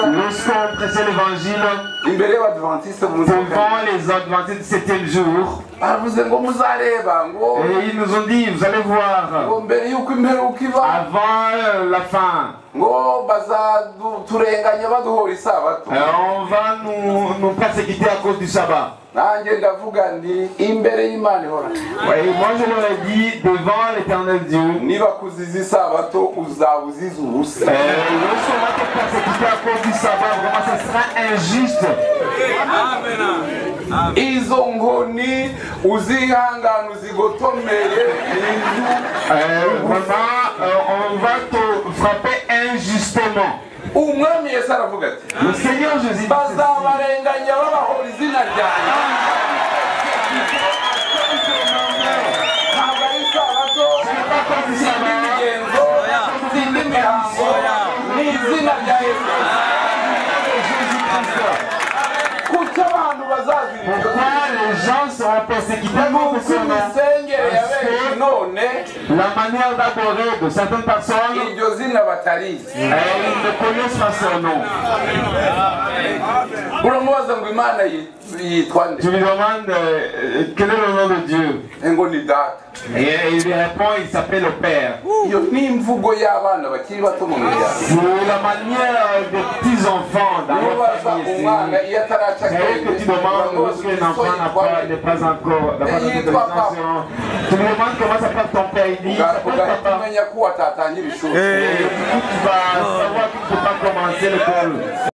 Lorsqu'on prêchait l'évangile devant les adventistes du 7e jour, et ils nous ont dit, vous allez voir, avant la fin, on va nous persécuter à cause du sabbat. Et moi je leur ai dit devant l'éternel Dieu, lorsqu'on va te persécuter à cause du sabbat, vraiment ce sera injuste. Vraiment on va te frapper injustement. Le Seigneur Jésus dit pourquoi les gens seront persécutés pour ce nom? La manière d'adorer de certaines personnes, ils ne connaissent pas son nom. Tu lui demandes quel est le nom de Dieu. Et il lui répond, il s'appelle le Père. C'est la manière des petits enfants dans leur famille ici. C'est que tu demandes lorsqu'un enfant n'est pas encore d'intelligence. Tu lui demandes comment s'appelle ton père, il dit, ça s'appelle papa. Et tu vas savoir qu'il ne faut pas commencer l'école.